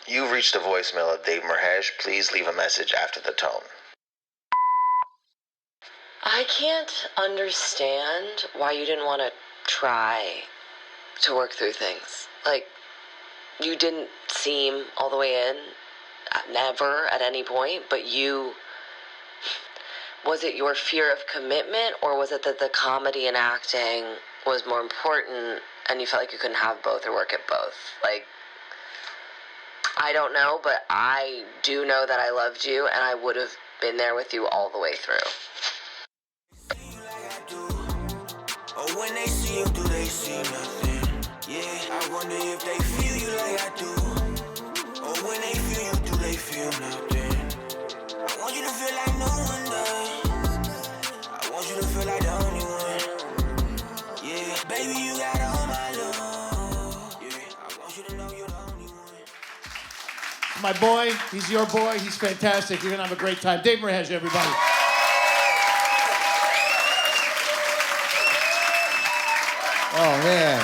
You've reached the voicemail of Dave Merheje. Please leave a message after the tone. I can't understand why you didn't want to try to work through things. Like, you didn't seem all the way in, never at any point, but you... Was it your fear of commitment, or was it that the comedy and acting was more important and you felt like you couldn't have both or work at both? Like, I don't know, but I do know that I loved you and I would have been there with you all the way through. Or when they see you, do they see nothing? Yeah, I wonder if they feel you like I do. Or when they feel you, do they feel nothing? I want you to feel like no one does. I want you to feel like the only one. Yeah, baby, you got all my love. Yeah, I want you to know you're the only one. My boy, he's your boy, he's fantastic. You're gonna have a great time. Dave Merheje, everybody. Oh, man.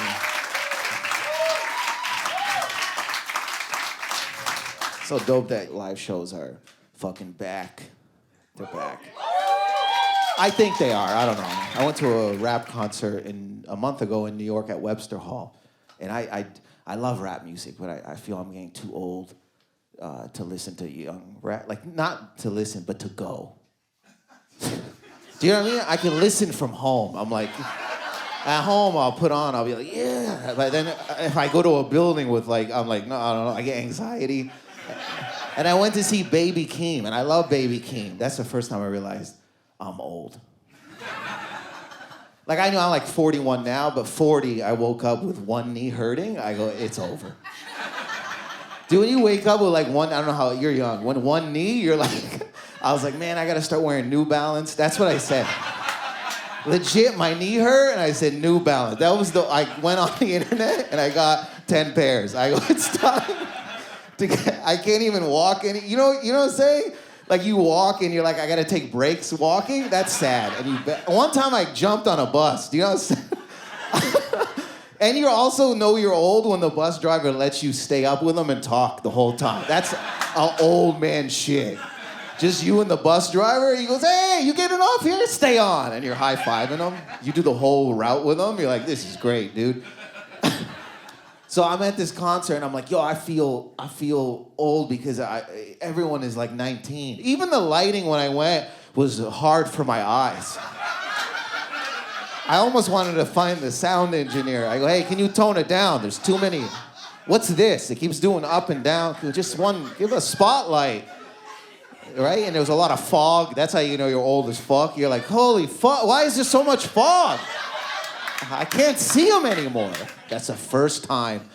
So dope that live shows are fucking back. They're back. I think they are. I don't know. I went to a rap concert a month ago in New York at Webster Hall. And I love rap music, but I feel I'm getting too old to listen to young rap. Like, not to listen, but to go. Do you know what I mean? I can listen from home. I'm like... At home, I'll be like, yeah. But then if I go to a building with I'm like, no, I don't know. I get anxiety. And I went to see Baby Keem, and I love Baby Keem. That's the first time I realized I'm old. Like, I know I'm like 41 now, but 40, I woke up with one knee hurting. I go, it's over. Dude, when you wake up with like one, I don't know how, you're young. When one knee, you're like, I was like, man, I gotta start wearing New Balance. That's what I said. Legit, my knee hurt, and I said New Balance. I went on the internet, and I got 10 pairs. I go, it's time to get, I can't even walk any, you know what I'm saying? Like, you walk, and you're like, I gotta take breaks walking? That's sad. And one time I jumped on a bus. Do you know what I'm saying? And you also know you're old when the bus driver lets you stay up with them and talk the whole time. That's an old man shit. Just you and the bus driver, he goes, hey, you getting off here? Stay on. And you're high-fiving him. You do the whole route with him. You're like, this is great, dude. So I'm at this concert, and I'm like, yo, I feel old because everyone is like 19. Even the lighting when I went was hard for my eyes. I almost wanted to find the sound engineer. I go, hey, can you tone it down? There's too many. What's this? It keeps doing up and down. Just give a spotlight. Right? And there was a lot of fog. That's how you know you're old as fuck. You're like, holy fuck, why is there so much fog? I can't see them anymore. That's the first time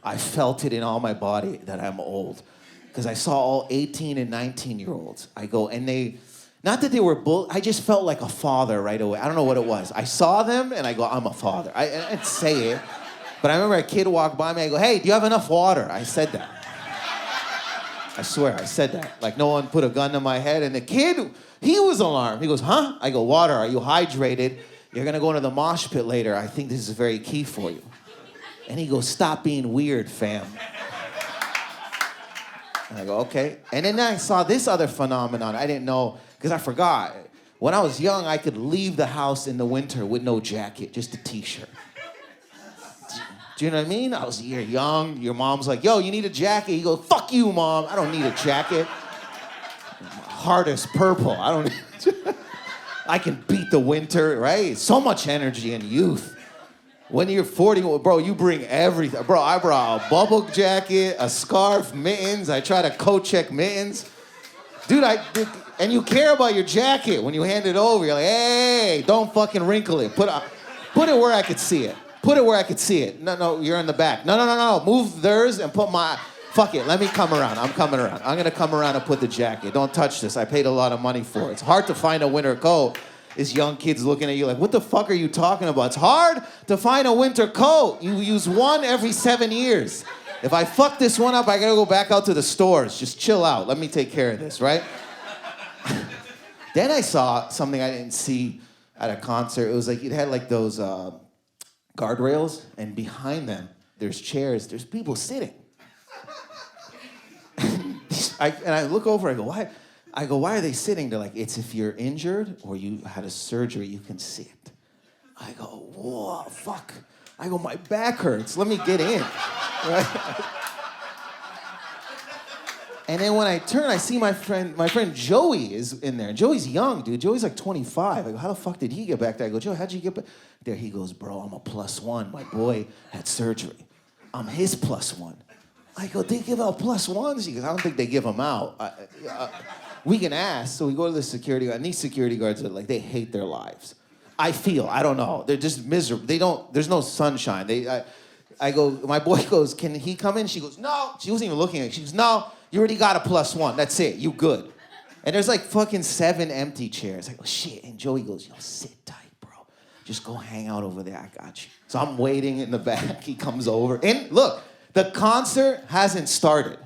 I felt it in all my body that I'm old. Because I saw all 18 and 19-year-olds. I go, and not that they were I just felt like a father right away. I don't know what it was. I saw them, and I go, I'm a father. I didn't say it, but I remember a kid walked by me. I go, hey, do you have enough water? I said that. I swear, I said that. Like, no one put a gun to my head. And the kid, he was alarmed. He goes, huh? I go, water, are you hydrated? You're gonna go into the mosh pit later. I think this is very key for you. And he goes, stop being weird, fam. And I go, okay. And then I saw this other phenomenon. I didn't know, because I forgot. When I was young, I could leave the house in the winter with no jacket, just a t-shirt. Do you know what I mean? You're young, your mom's like, yo, you need a jacket? You go, fuck you, mom, I don't need a jacket. Heart is purple, I don't need I can beat the winter, right? So much energy and youth. When you're 40, bro, you bring everything. Bro, I brought a bubble jacket, a scarf, mittens. I try to coat check mittens. Dude, and you care about your jacket. When you hand it over, you're like, hey, don't fucking wrinkle it. Put it where I could see it. Put it where I could see it. No, you're in the back. No. Move theirs and put my... Fuck it, let me come around. I'm coming around. I'm gonna come around and put the jacket. Don't touch this. I paid a lot of money for it. It's hard to find a winter coat. It's young kids looking at you like, what the fuck are you talking about? It's hard to find a winter coat. You use one every 7 years. If I fuck this one up, I gotta go back out to the stores. Just chill out. Let me take care of this, right? Then I saw something I didn't see at a concert. It was like, it had like those guardrails, and behind them, there's chairs. There's people sitting. I look over, I go, why? I go, why are they sitting? They're like, it's if you're injured or you had a surgery, you can sit. I go, whoa, fuck. I go, my back hurts. Let me get in. Right? And then when I turn, I see my friend Joey is in there. Joey's young, dude. Joey's like 25. I go, how the fuck did he get back there? I go, Joey, how'd you get back there? He goes, bro, I'm a +1. My boy had surgery. I'm his +1. I go, they give out +1s? He goes, I don't think they give them out. We can ask. So we go to the security guard, and these security guards are like, they hate their lives. I don't know. They're just miserable. There's no sunshine. I go, my boy goes, can he come in? She goes, no. She wasn't even looking at me. She goes, no, you already got a +1. That's it. You good. And there's like fucking 7 empty chairs. I go, shit. And Joey goes, yo, sit tight, bro. Just go hang out over there. I got you. So I'm waiting in the back. He comes over. And look, the concert hasn't started.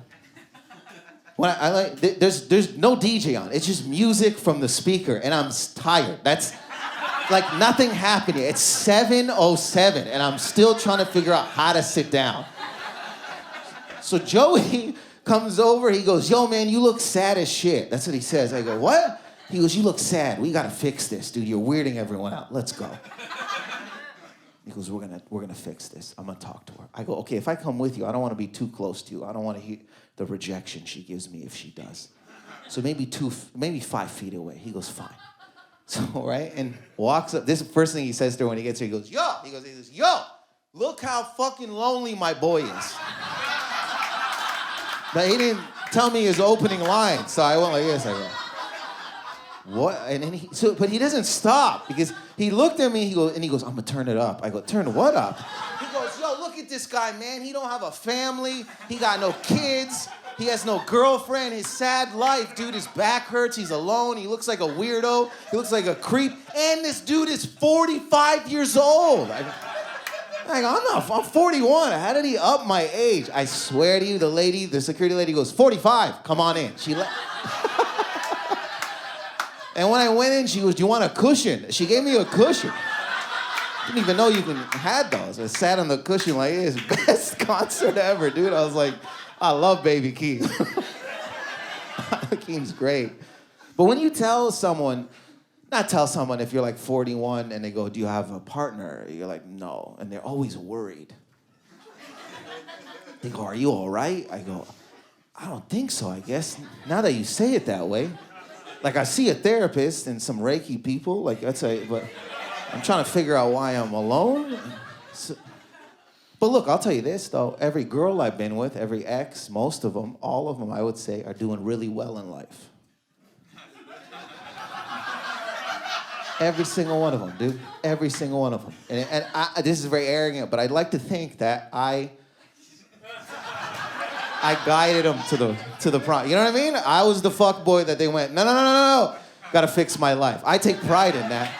When there's no DJ on. It's just music from the speaker. And I'm tired. That's... like nothing happened yet. It's 7:07 and I'm still trying to figure out how to sit down. So Joey comes over, he goes, yo man, you look sad as shit. That's what he says. I go, what? He goes, you look sad. We gotta fix this, dude. You're weirding everyone out. Let's go. He goes, we're gonna fix this. I'm gonna talk to her. I go, okay, if I come with you, I don't wanna be too close to you. I don't wanna hear the rejection she gives me if she does. So maybe 5 feet away. He goes, fine. So, right, and walks up. This is the first thing he says to her when he gets here. He goes, yo. He goes, yo, look how fucking lonely my boy is. But he didn't tell me his opening line, so I went like this. I go, what? And then but he doesn't stop because he looked at me. He goes, I'm gonna turn it up. I go, turn what up? He goes, yo, look at this guy, man. He don't have a family. He got no kids. He has no girlfriend, his sad life, dude, his back hurts, he's alone, he looks like a weirdo, he looks like a creep, and this dude is 45 years old. I'm 41, how did he up my age? I swear to you, the security lady goes, 45, come on in. And when I went in, she goes, do you want a cushion? She gave me a cushion. Didn't even know you had those. I sat on the cushion like, it's best concert ever, dude. I was like, I love Baby Keem. Keem's great. But when you not tell someone if you're like 41 and they go, do you have a partner? You're like, no. And they're always worried. They go, are you all right? I go, I don't think so, I guess. Now that you say it that way. Like I see a therapist and some Reiki people, but I'm trying to figure out why I'm alone. But look, I'll tell you this, though. Every girl I've been with, every ex, most of them, all of them, I would say, are doing really well in life. Every single one of them, dude. Every single one of them. And this is very arrogant, but I'd like to think that I guided them to the prom. You know what I mean? I was the fuck boy that they went, no. Gotta fix my life. I take pride in that.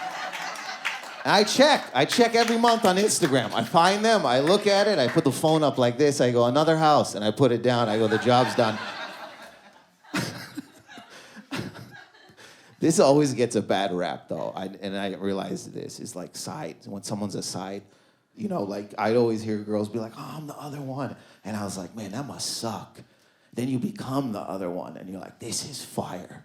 And I check every month on Instagram. I find them, I look at it, I put the phone up like this, I go, another house, and I put it down, I go, the job's done. This always gets a bad rap, though, and I realized this, is like sides. When someone's a side, you know, like, I'd always hear girls be like, oh, I'm the other one. And I was like, man, that must suck. Then you become the other one, and you're like, this is fire.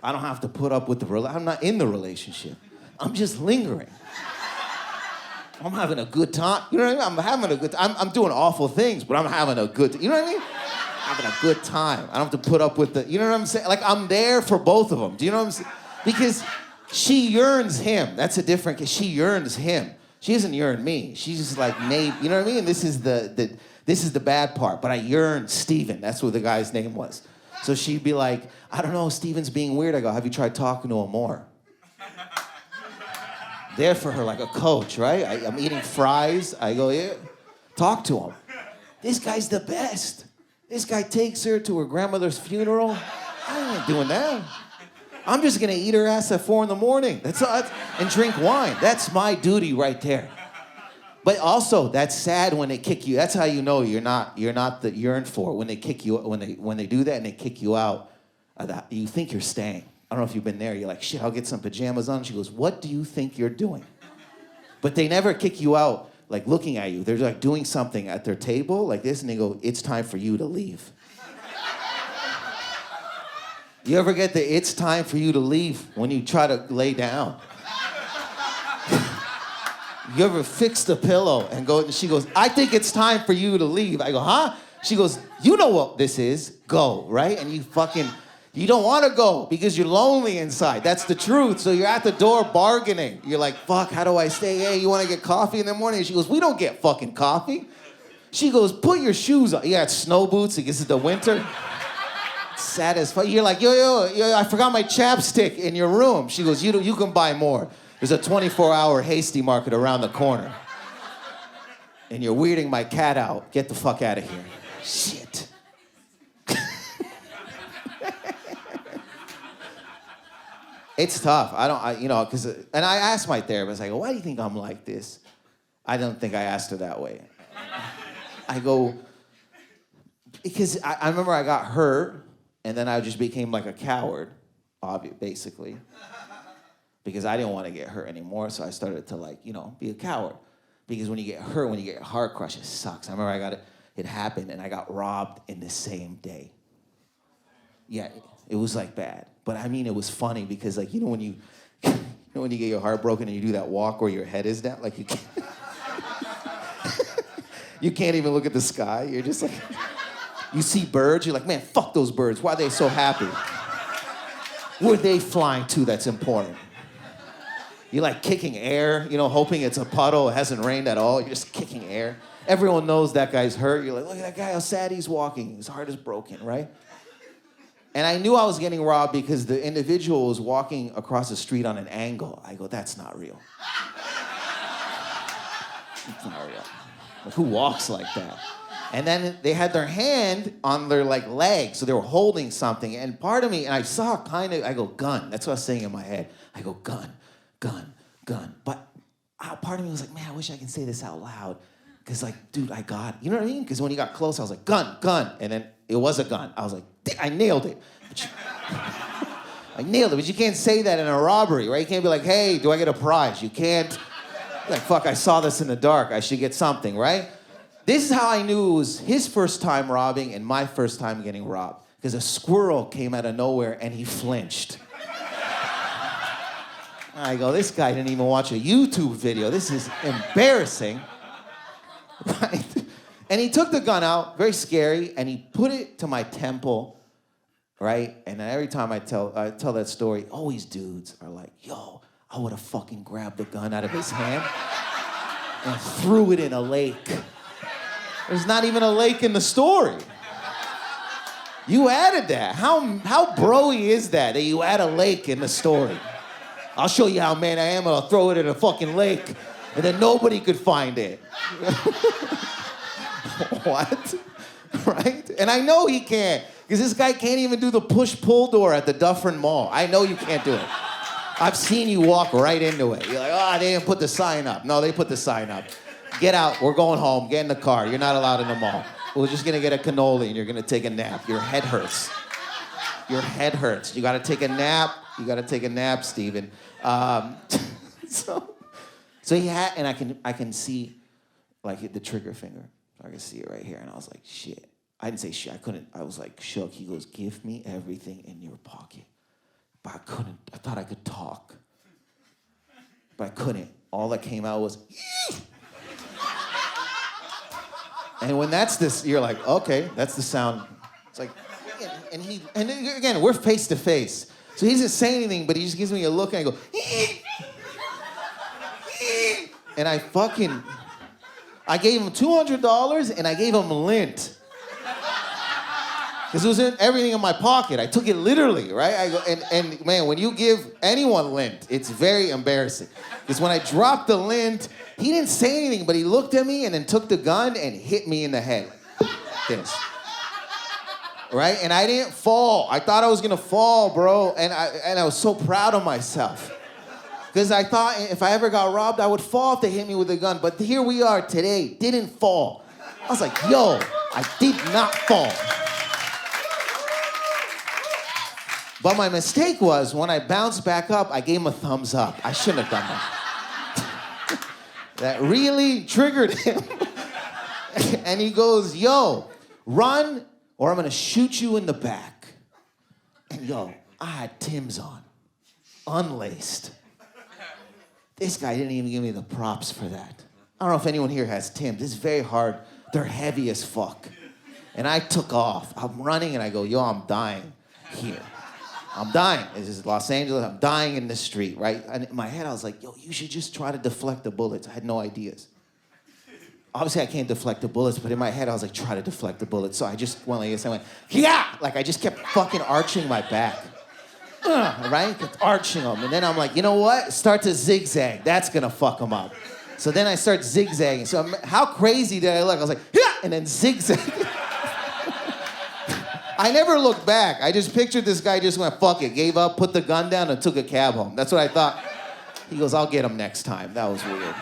I don't have to put up with I'm not in the relationship. I'm just lingering. I'm having a good time. You know what I mean? I'm having a good time. I'm doing awful things, but I'm having a good time. You know what I mean? I'm having a good time. I don't have to put up with you know what I'm saying? Like, I'm there for both of them. Do you know what I'm saying? Because she yearns him. That's a different case. She yearns him. She doesn't yearn me. She's just like, maybe, you know what I mean? This is the bad part. But I yearn Steven. That's what the guy's name was. So she'd be like, I don't know, Steven's being weird. I go, have you tried talking to him more? There for her like a coach, right? I'm eating fries. I go, yeah, talk to him. This guy's the best. This guy takes her to her grandmother's funeral. I ain't doing that. I'm just gonna eat her ass at 4 a.m. That's all, and drink wine. That's my duty right there. But also, that's sad when they kick you. That's how you know you're not the yearn for. When they kick you, when they do that and they kick you out, you think you're staying. I don't know if you've been there. You're like, shit, I'll get some pajamas on. She goes, what do you think you're doing? But they never kick you out like looking at you. They're like doing something at their table like this, and they go, "It's time for you to leave." You ever get the "it's time for you to leave" when you try to lay down? You ever fix the pillow and go, and she goes, "I think it's time for you to leave." I go, "Huh?" She goes, "You know what this is. Go," right? And you don't want to go because you're lonely inside. That's the truth. So you're at the door bargaining. You're like, "Fuck, how do I stay? Hey, you want to get coffee in the morning?" And she goes, "We don't get fucking coffee." She goes, "Put your shoes on." You got snow boots because it's the winter. Sad as fuck. You're like, yo, I forgot my chapstick in your room. She goes, you can buy more. There's a 24-hour Hasty Market around the corner. And you're weirding my cat out. Get the fuck out of here. Shit. It's tough. And I asked my therapist, I go, "Why do you think I'm like this?" I don't think I asked her that way. I go, because I remember I got hurt, and then I just became like a coward, basically. Because I didn't want to get hurt anymore, so I started to be a coward. Because when you get hurt, when you get heart crushed, it sucks. I remember it happened, and I got robbed in the same day. Yeah, it was like bad. But I mean, it was funny because when you when you get your heart broken and you do that walk where your head is down, like you can't, you can't even look at the sky. You're just like, you see birds, you're like, "Man, fuck those birds. Why are they so happy? Where are they flying to that's important?" You're like kicking air, hoping it's a puddle. It hasn't rained at all. You're just kicking air. Everyone knows that guy's hurt. You're like, "Look at that guy, how sad he's walking. His heart is broken," right? And I knew I was getting robbed because the individual was walking across the street on an angle. I go, "That's not real. It's not real. Like, who walks like that?" And then they had their hand on their leg, so they were holding something. And part of me, and I saw I go, "Gun." That's what I was saying in my head. I go, "Gun, gun, gun." But part of me was like, "Man, I wish I can say this out loud." Because dude, I got it. You know what I mean? Because when he got close, I was like, "Gun, gun." And then it was a gun. I was like, I nailed it. I nailed it, but you can't say that in a robbery, right? You can't be like, "Hey, do I get a prize?" You can't. Like, "Fuck, I saw this in the dark. I should get something," right? This is how I knew it was his first time robbing and my first time getting robbed. Because a squirrel came out of nowhere and he flinched. I go, "This guy didn't even watch a YouTube video. This is embarrassing." Right? And he took the gun out, very scary, and he put it to my temple, right? And then every time I tell that story, always dudes are like, "Yo, I would have fucking grabbed the gun out of his hand and threw it in a lake." There's not even a lake in the story. You added that. How bro-y is that you add a lake in the story? "I'll show you how man I am, and I'll throw it in a fucking lake, and then nobody could find it." What? Right? And I know he can't, because this guy can't even do the push-pull door at the Dufferin Mall. I know you can't do it. I've seen you walk right into it. You're like, "Oh, they didn't put the sign up." No, they put the sign up. "Get out. We're going home. Get in the car. You're not allowed in the mall. We're just going to get a cannoli, and you're going to take a nap. Your head hurts. Your head hurts. You got to take a nap. You got to take a nap, Steven." So he had, and I can see the trigger finger. I can see it right here, and I was like, "Shit." I didn't say shit. I couldn't. I was like shook. He goes, "Give me everything in your pocket." But I couldn't. I thought I could talk, but I couldn't. All that came out was, "Eee!" And when that's this, you're like, "Okay, that's the sound." It's like, and again, we're face to face, so he doesn't say anything, but he just gives me a look, and I go, "Eee!" Eee! And I gave him $200, and I gave him lint. Because it was everything in my pocket. I took it literally, right? I go, and man, when you give anyone lint, it's very embarrassing. Because when I dropped the lint, he didn't say anything, but he looked at me and then took the gun and hit me in the head. This. Right? And I didn't fall. I thought I was gonna fall, bro. And I was so proud of myself. Because I thought if I ever got robbed, I would fall if they hit me with a gun. But here we are today, didn't fall. I was like, "Yo, I did not fall." But my mistake was when I bounced back up, I gave him a thumbs up. I shouldn't have done that. that really triggered him. And he goes, yo, run or I'm gonna shoot you in the back. And yo, I had Tim's on, unlaced. This guy didn't even give me the props for that. I don't know if anyone here has Tim's. It's very hard. They're heavy as fuck. And I took off. I'm running and I go, yo, I'm dying here. I'm dying. This is Los Angeles. I'm dying in the street, right? And in my head, I was like, yo, you should just try to deflect the bullets. I had no ideas. Obviously, I can't deflect the bullets, but in my head, I was like, try to deflect the bullets. So I just went like this. I went, yeah! Like, I just kept fucking arching my back. Right? Kept arching them. And then I'm like, you know what? Start to zigzag. That's gonna fuck them up. So then I start zigzagging. So how crazy did I look? I was like, yeah! And then zigzag. I never looked back. I just pictured this guy just went, fuck it, gave up, put the gun down, and took a cab home. That's what I thought. He goes, I'll get him next time. That was weird.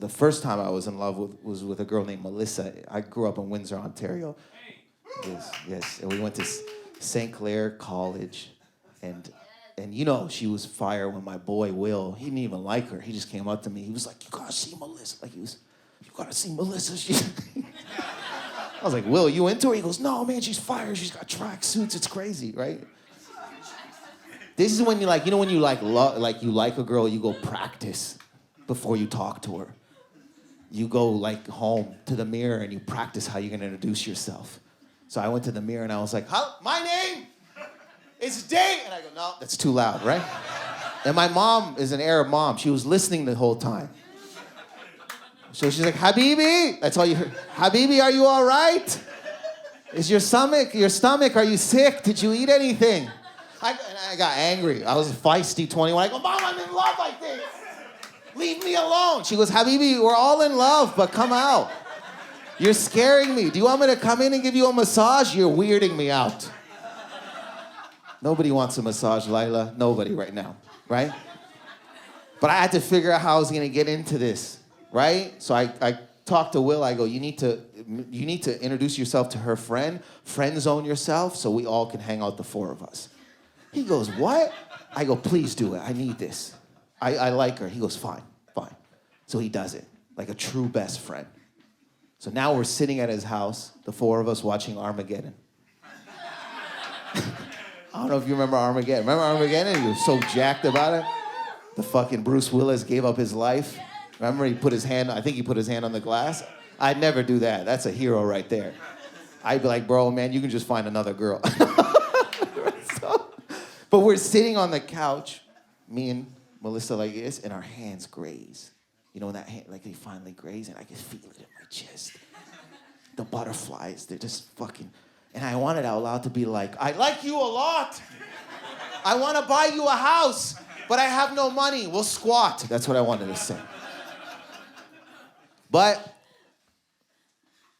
The first time I was in love was with a girl named Melissa. I grew up in Windsor, Ontario. Yes, and we went to St. Clair College, and you know, she was fire when my boy Will, he didn't even like her. He just came up to me. He was like, you gotta see Melissa. You gotta see Melissa. I was like, Will, you into her? He goes, no, man, she's fire. She's got track suits. It's crazy, right? This is when you like, you know when you like you like a girl, you go practice before you talk to her. You go like home to the mirror and you practice how you're gonna introduce yourself. So I went to the mirror and I was like, my name is Dave. And I go, no, that's too loud, right? And my mom is an Arab mom. She was listening the whole time. So she's like, Habibi. That's all you heard. Habibi, are you all right? Is your stomach, are you sick? Did you eat anything? And I got angry. I was a feisty 21. I go, Mom, I'm in love like this. Leave me alone. She goes, Habibi, we're all in love, but come out. You're scaring me. Do you want me to come in and give you a massage? You're weirding me out. Nobody wants a massage, Lila. Nobody right now, right? But I had to figure out how I was gonna get into this, right? So I talked to Will. I go, you need to introduce yourself to her friend zone yourself so we all can hang out, the four of us. He goes, what? I go, please do it. I need this. I like her. He goes, fine. So he does it, like a true best friend. So now we're sitting at his house, the four of us watching Armageddon. I don't know if you remember Armageddon. Remember Armageddon? He was so jacked about it. The fucking Bruce Willis gave up his life. Remember he put his hand on the glass? I'd never do that. That's a hero right there. I'd be like, bro, man, you can just find another girl. But we're sitting on the couch, me and Melissa like this, and our hands graze. You know, when that hand, like they finally graze, and I can feel it in my chest. The butterflies, they're just fucking, and I wanted out loud to be like, I like you a lot. I want to buy you a house, but I have no money. We'll squat. That's what I wanted to say. But,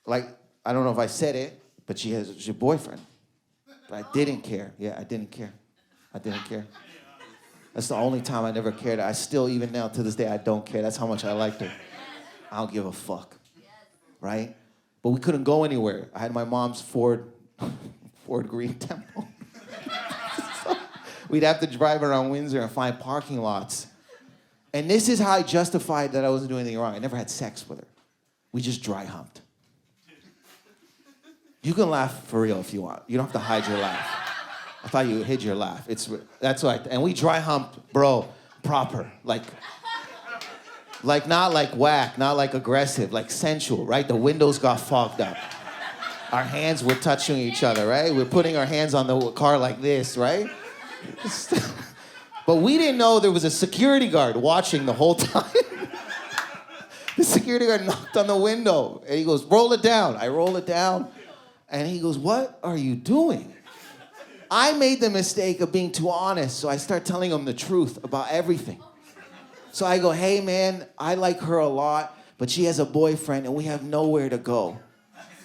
like, I don't know if I said it, but she's your boyfriend. But I didn't care. Yeah, I didn't care. That's the only time I never cared. I still, even now, to this day, I don't care. That's how much I liked her. I don't give a fuck. Right? But we couldn't go anywhere. I had my mom's Ford Green Tempo. So we'd have to drive around Windsor and find parking lots. And this is how I justified that I wasn't doing anything wrong. I never had sex with her. We just dry humped. You can laugh for real if you want. You don't have to hide your laugh. I thought you hid your laugh. That's right. And we dry humped, bro, proper. Like not like whack, not like aggressive, like sensual, right? The windows got fogged up. Our hands were touching each other, right? We're putting our hands on the car like this, right? But we didn't know there was a security guard watching the whole time. The security guard knocked on the window and he goes, roll it down. I roll it down. And he goes, what are you doing? I made the mistake of being too honest, so I start telling him the truth about everything. So I go, hey man, I like her a lot, but she has a boyfriend and we have nowhere to go.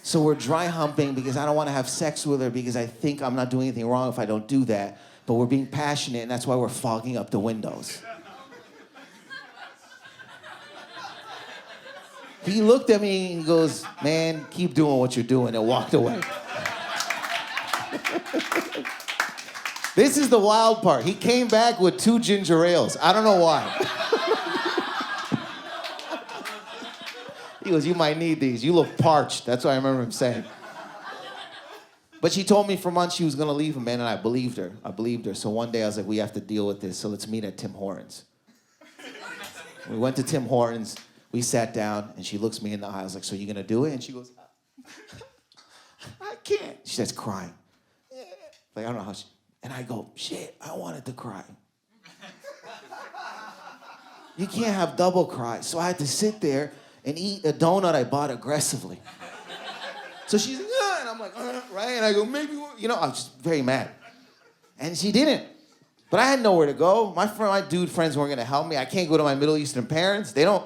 So we're dry humping because I don't want to have sex with her because I think I'm not doing anything wrong if I don't do that. But we're being passionate and that's why we're fogging up the windows. He looked at me and he goes, man, keep doing what you're doing, and walked away. This is the wild part. He came back with 2 ginger ales. I don't know why. He goes, you might need these. You look parched. That's what I remember him saying. But she told me for months she was gonna leave him, man, and I believed her. So one day I was like, we have to deal with this, so let's meet at Tim Hortons. We went to Tim Hortons, we sat down, and she looks me in the eye. I was like, so you gonna do it? And she goes, I can't. She starts crying. Like, I don't know how she, and I go, shit, I wanted to cry. You can't have double cry. So I had to sit there and eat a donut I bought aggressively. So she's like, and I'm like, right? And I go, maybe, I was just very mad. And she didn't. But I had nowhere to go. My dude friends weren't gonna help me. I can't go to my Middle Eastern parents. They don't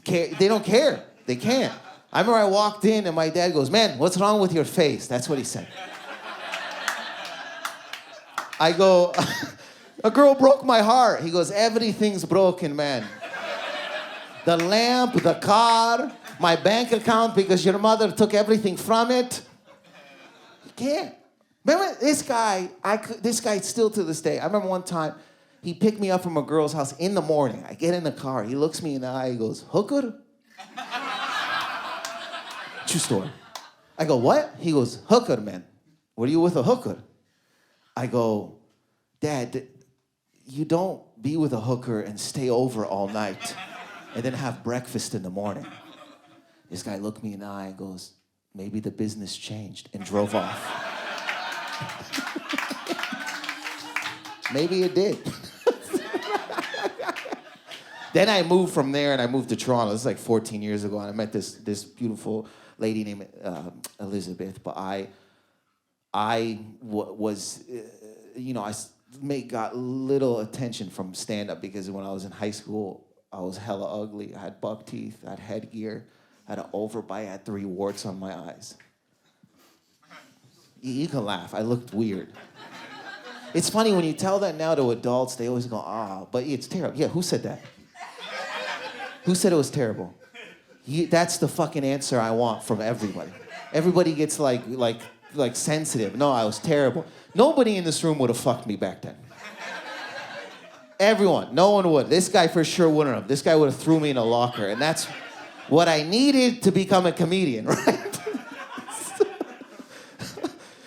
care. They don't care. They can't. I remember I walked in and my dad goes, man, what's wrong with your face? That's what he said. I go, a girl broke my heart. He goes, everything's broken, man. The lamp, the car, my bank account because your mother took everything from it. You can't. Remember this guy, this guy still to this day. I remember one time, he picked me up from a girl's house in the morning. I get in the car, he looks me in the eye, he goes, hooker? True story. I go, what? He goes, hooker, man. What are you with a hooker? I go, Dad, you don't be with a hooker and stay over all night and then have breakfast in the morning. This guy looked me in the eye and goes, maybe the business changed, and drove off. Maybe it did. Then I moved from there and I moved to Toronto. This is like 14 years ago, and I met this beautiful lady named Elizabeth. But I got little attention from stand-up because when I was in high school, I was hella ugly. I had buck teeth, I had headgear, I had an overbite, I had 3 warts on my eyes. You can laugh, I looked weird. It's funny, when you tell that now to adults, they always go, but it's terrible. Yeah, who said that? Who said it was terrible? That's the fucking answer I want from everybody. Everybody gets like sensitive. No, I was terrible. Nobody in this room would have fucked me back then. Everyone, no one would. This guy for sure wouldn't have. This guy would have threw me in a locker, and that's what I needed to become a comedian, right?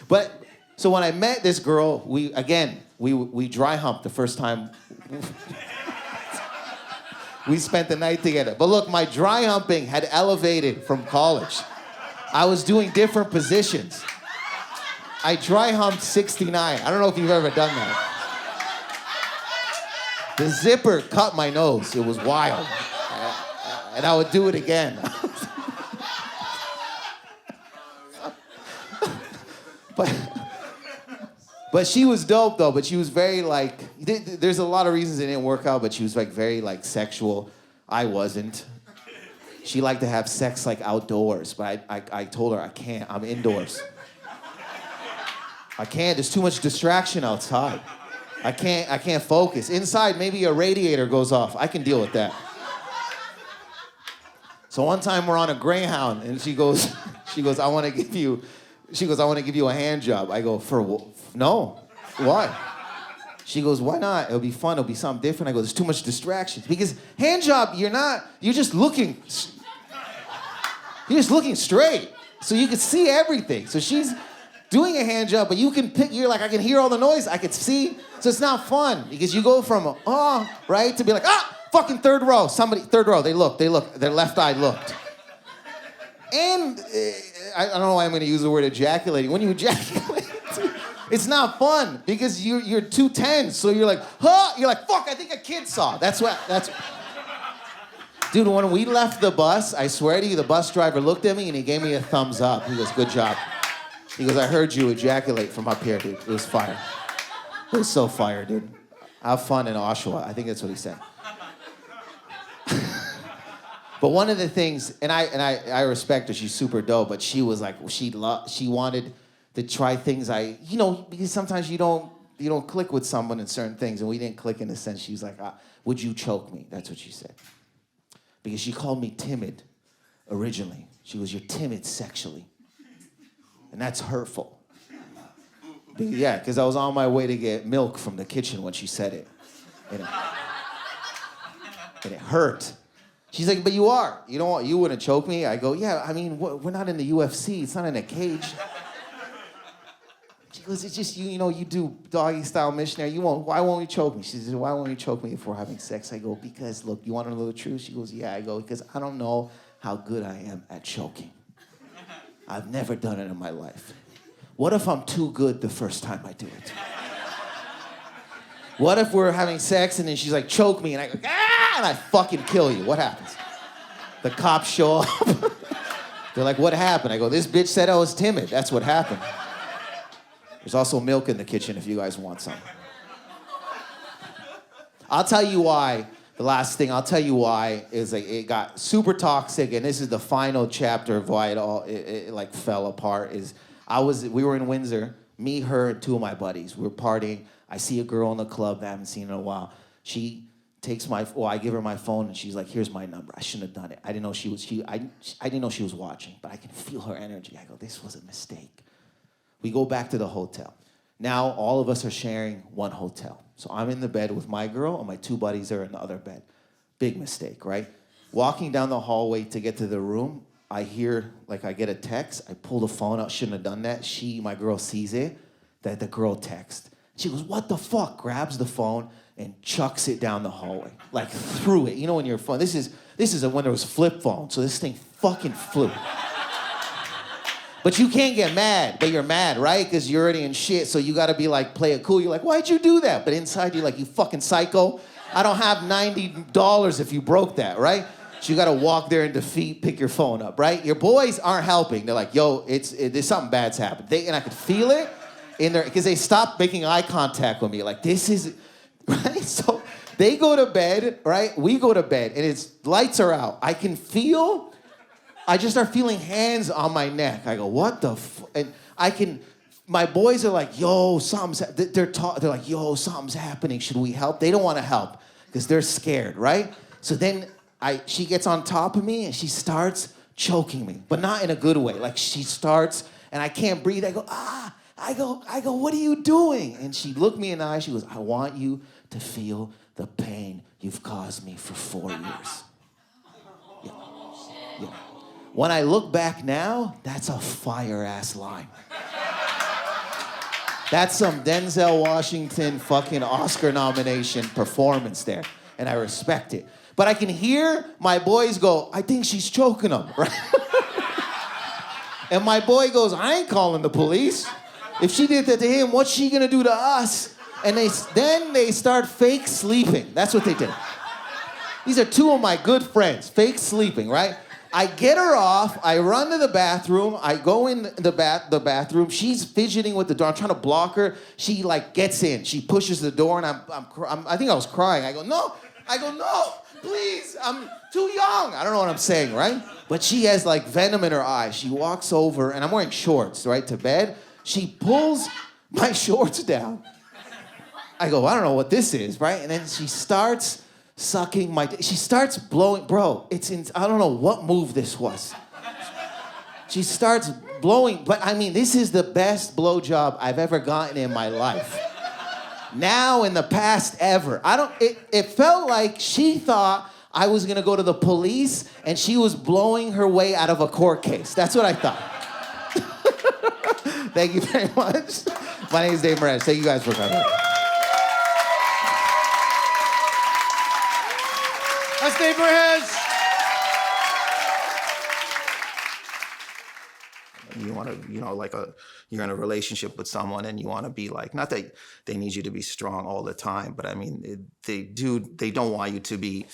But so when I met this girl, we dry humped the first time. We spent the night together. But look, my dry humping had elevated from college. I was doing different positions. I dry humped 69. I don't know if you've ever done that. The zipper cut my nose. It was wild. And I would do it again. But she was dope though, but she was very there's a lot of reasons it didn't work out, but she was very sexual. I wasn't. She liked to have sex outdoors, but I told her I can't, I'm indoors. I can't, there's too much distraction outside. I can't focus. Inside, maybe a radiator goes off. I can deal with that. So one time we're on a Greyhound and she goes, I want to give you a hand job. I go, no, why? She goes, why not? It'll be fun, it'll be something different. I go, there's too much distractions. Because hand job, you're just looking straight. So you can see everything. So she's doing a hand job, but you can pick, I can hear all the noise, I can see. So it's not fun because you go from, right, to be like, fucking third row. Third row, they look, their left eye looked. And I don't know why I'm gonna use the word ejaculating. When you ejaculate, it's not fun because you're too tense. So you're like, fuck, I think a kid saw. That's Dude, when we left the bus, I swear to you, the bus driver looked at me and he gave me a thumbs up. He goes, good job. He goes, I heard you ejaculate from up here, dude. It was fire. It was so fire, dude. Have fun in Oshawa. I think that's what he said. But one of the things, and I respect her, she's super dope, but she was like, she wanted to try things because sometimes you don't click with someone in certain things, and we didn't click in a sense. She was like, would you choke me? That's what she said. Because she called me timid originally. She goes, you're timid sexually. And that's hurtful. Yeah, because I was on my way to get milk from the kitchen when she said it. And it hurt. She's like, but you are. You wouldn't choke me? I go, yeah, I mean, we're not in the UFC. It's not in a cage. She goes, it's just, you do doggy style missionary. Why won't you choke me? She says, why won't you choke me if we're having sex? I go, because, look, you want to know the truth? She goes, yeah. I go, because I don't know how good I am at choking. I've never done it in my life. What if I'm too good the first time I do it? What if we're having sex and then she's like, choke me, and I go, ah, and I fucking kill you? What happens? The cops show up. They're like, what happened? I go, this bitch said I was timid. That's what happened. There's also milk in the kitchen if you guys want some. I'll tell you why. The last thing I'll tell you why is like it got super toxic, and this is the final chapter of why it like fell apart. We were in Windsor, me, her, and two of my buddies. We were partying. I see a girl in the club that I haven't seen in a while. She takes I give her my phone, and she's like, "Here's my number." I shouldn't have done it. I didn't know I didn't know she was watching, but I can feel her energy. I go, "This was a mistake." We go back to the hotel. Now all of us are sharing one hotel. So I'm in the bed with my girl, and my two buddies are in the other bed. Big mistake, right? Walking down the hallway to get to the room, I hear, I get a text. I pull the phone out. Shouldn't have done that. My girl sees it, that the girl text. She goes, what the fuck? Grabs the phone and chucks it down the hallway. Threw it. You know when your phone, this is when there was flip phone, so this thing fucking flew. But you can't get mad, but you're mad, right? Because you're already in shit, so you gotta be play it cool. You're like, why'd you do that? But inside you're like, you fucking psycho. I don't have $90 if you broke that, right? So you gotta walk there in defeat, pick your phone up, right? Your boys aren't helping. They're like, yo, there's something bad's happened. And I could feel it in there, because they stopped making eye contact with me. This is, right? So they go to bed, right? We go to bed, and lights are out. I just start feeling hands on my neck. I go, what the and my boys are like, yo, they're like, yo, something's happening. Should we help? They don't want to help because they're scared, right? So then she gets on top of me and she starts choking me, but not in a good way. She starts, and I can't breathe. I go, ah, I go, what are you doing? And she looked me in the eye. She goes, I want you to feel the pain you've caused me for 4 years. Yeah. When I look back now, that's a fire-ass line. That's some Denzel Washington fucking Oscar nomination performance there, and I respect it. But I can hear my boys go, I think she's choking him, right? And my boy goes, I ain't calling the police. If she did that to him, what's she gonna do to us? And then they start fake sleeping. That's what they did. These are two of my good friends, fake sleeping, right? I get her off, I run to the bathroom, I go in the bathroom, she's fidgeting with the door, I'm trying to block her, she gets in, she pushes the door, and I think I was crying. I go, no, please, I'm too young. I don't know what I'm saying, right? But she has venom in her eyes. She walks over, and I'm wearing shorts, right, to bed. She pulls my shorts down. I go, I don't know what this is, right? And then she starts sucking she starts blowing, bro, I don't know what move this was. She starts blowing, but I mean, this is the best blowjob I've ever gotten in my life. Now, in the past ever. It felt like she thought I was gonna go to the police and she was blowing her way out of a court case. That's what I thought. Thank you very much. My name is Dave Merheje. Thank you guys for coming. That's Dave Merheje. You want to, you're in a relationship with someone and you want to be not that they need you to be strong all the time, but I mean, they don't want you to be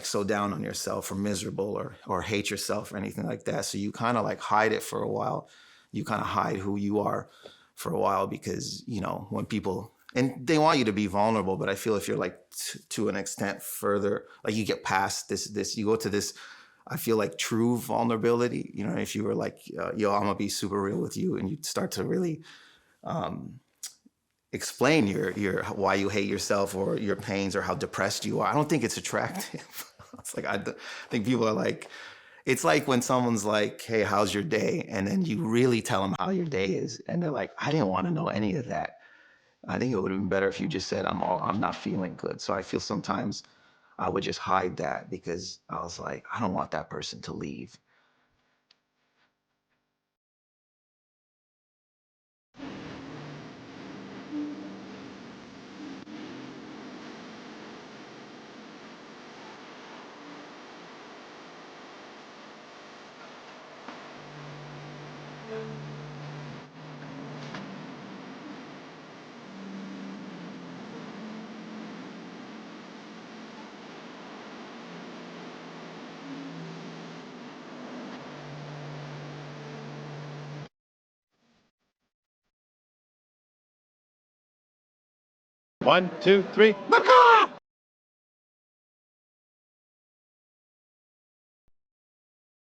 so down on yourself or miserable or hate yourself or anything like that. So you kind of hide it for a while. You kind of hide who you are for a while because, when people, and they want you to be vulnerable, but I feel if you're to an extent further, you get past this, you go to this, I feel true vulnerability, if you were yo, I'm gonna be super real with you, and you start to really explain your why you hate yourself or your pains or how depressed you are. I don't think it's attractive. It's I think people are It's like when someone's like, "Hey, how's your day?" And then you really tell them how your day is, and they're like, "I didn't want to know any of that. I think it would have been better if you just said I'm not feeling good." So I feel sometimes I would just hide that because I was like, I don't want that person to leave. One, two, three. Macaw!